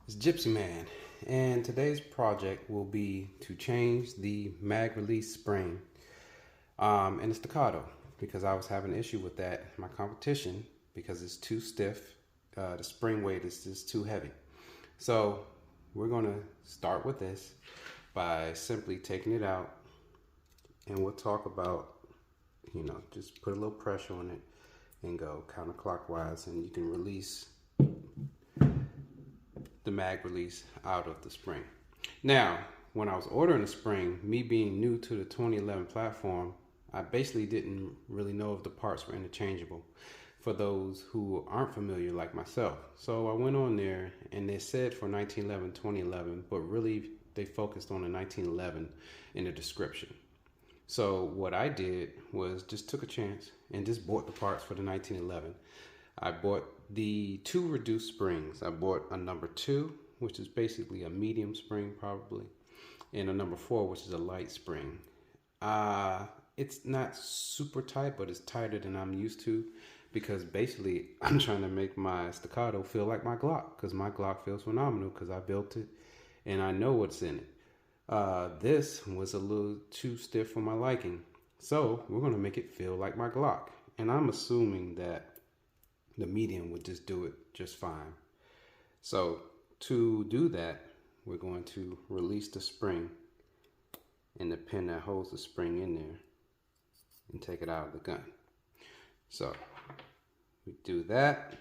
It's Gypsy Man, and today's project will be to change the mag release spring in the Staccato because I was having an issue with that in my competition because it's too stiff. The spring weight is just too heavy. So we're going to start with this by simply taking it out, and we'll talk about, just put a little pressure on it and go counterclockwise, and you can release the mag release out of the spring. Now, when I was ordering the spring, me being new to the 2011 platform, I basically didn't really know if the parts were interchangeable for those who aren't familiar like myself. So I went on there and they said for 1911, 2011, but really they focused on the 1911 in the description. So what I did was just took a chance and just bought the parts for the 1911. I bought the two reduced springs. I bought a number 2, which is basically a medium spring probably, and a number 4, which is a light spring. It's not super tight, but it's tighter than I'm used to because basically I'm trying to make my Staccato feel like my Glock because my Glock feels phenomenal because I built it and I know what's in it. This was a little too stiff for my liking. So we're going to make it feel like my Glock. And I'm assuming that the medium would just do it just fine. So to do that, we're going to release the spring and the pin that holds the spring in there and take it out of the gun. So we do that.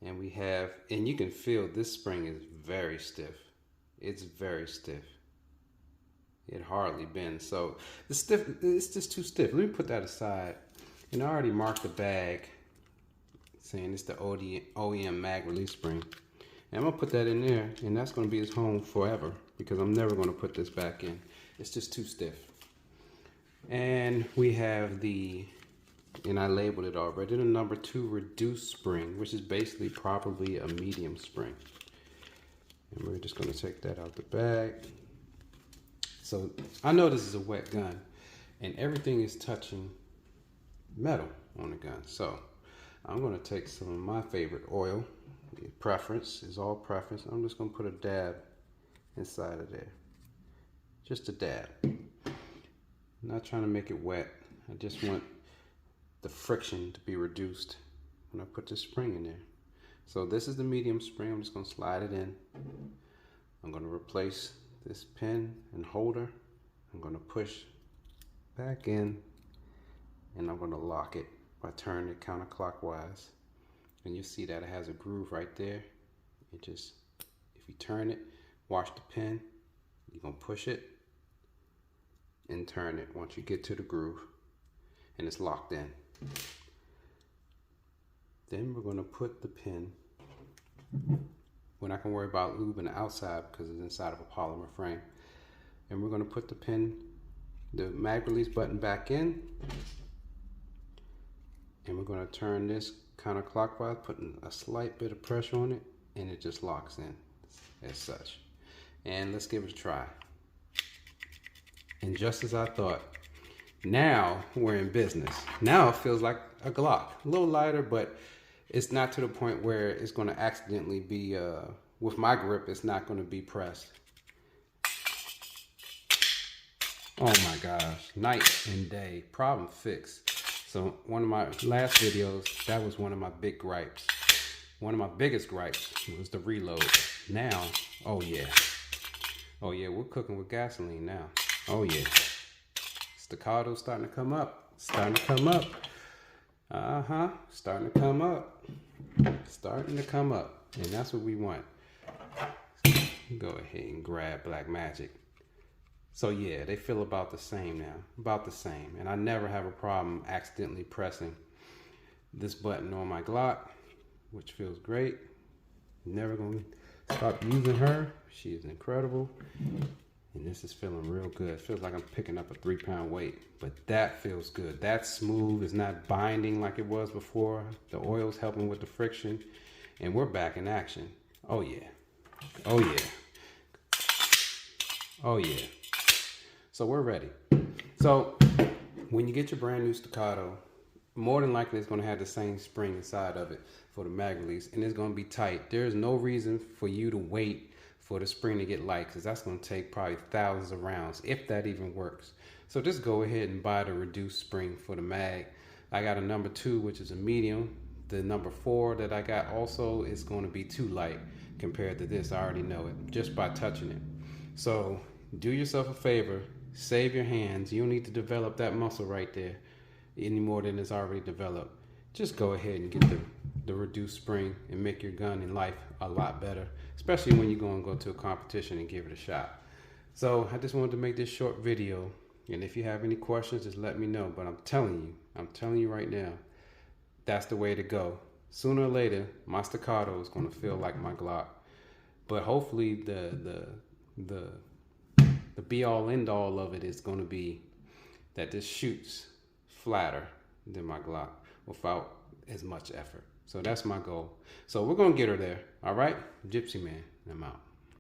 And we have, and you can feel this spring is very stiff. It's very stiff. It hardly bends. So it's just too stiff. Let me put that aside. And I already marked the bag saying it's the OEM mag release spring. And I'm going to put that in there, and that's going to be its home forever because I'm never going to put this back in. It's just too stiff. And we have and I labeled it already, the number 2 reduced spring, which is basically probably a medium spring. And we're just going to take that out the bag. So I know this is a wet gun, and everything is touching metal on the gun. So I'm going to take some of my favorite oil. The preference is all preference. I'm just going to put a dab inside of there. Just a dab. I'm not trying to make it wet. I just want the friction to be reduced when I put this spring in there. So this is the medium spring. I'm just going to slide it in. I'm going to replace this pin and holder. I'm going to push back in, and I'm going to lock it by turning it counterclockwise. And you see that it has a groove right there. It just, if you turn it, watch the pin, you're going to push it and turn it once you get to the groove, and it's locked in. Then we're going to put the pin, we're not going to worry about lubing the outside because it's inside of a polymer frame. And we're going to put the pin, the mag release button back in. And we're going to turn this counterclockwise, putting a slight bit of pressure on it, and it just locks in as such. And let's give it a try. And just as I thought, now we're in business. Now it feels like a Glock. A little lighter, but it's not to the point where it's going to accidentally be, with my grip, it's not going to be pressed. Oh my gosh, night and day, problem fixed. So one of my last videos, that was one of my big gripes. One of my biggest gripes was the reload. Now, oh yeah, we're cooking with gasoline now. Oh yeah, Staccato's starting to come up, starting to come up. Starting to come up. Starting to come up. And that's what we want. Go ahead and grab Black Magic. So yeah, they feel about the same now. About the same. And I never have a problem accidentally pressing this button on my Glock, which feels great. Never gonna stop using her. She is incredible. And this is feeling real good. It feels like I'm picking up a 3-pound weight, but that feels good. That's smooth. It's not binding like it was before. The oil's helping with the friction, and we're back in action. Oh yeah. Oh yeah. Oh yeah. So we're ready. So when you get your brand new Staccato, more than likely it's going to have the same spring inside of it for the mag release, and it's going to be tight. There's no reason for you to wait for the spring to get light, because that's going to take probably thousands of rounds, if that even works. So just go ahead and buy the reduced spring for the mag. I got a number 2, which is a medium. The number 4 that I got also is going to be too light compared to this. I already know it just by touching it. So do yourself a favor, save your hands. You don't need to develop that muscle right there any more than it's already developed. Just go ahead and get the reduced spring and make your gun in life a lot better, especially when you're going to go to a competition and give it a shot. So I just wanted to make this short video, and if you have any questions, just let me know. But I'm telling you right now, that's the way to go. Sooner or later, my Staccato is going to feel like my Glock. But hopefully the be all end all of it is going to be that this shoots flatter than my Glock without as much effort. So that's my goal. So we're going to get her there. All right? Gypsy Man, I'm out.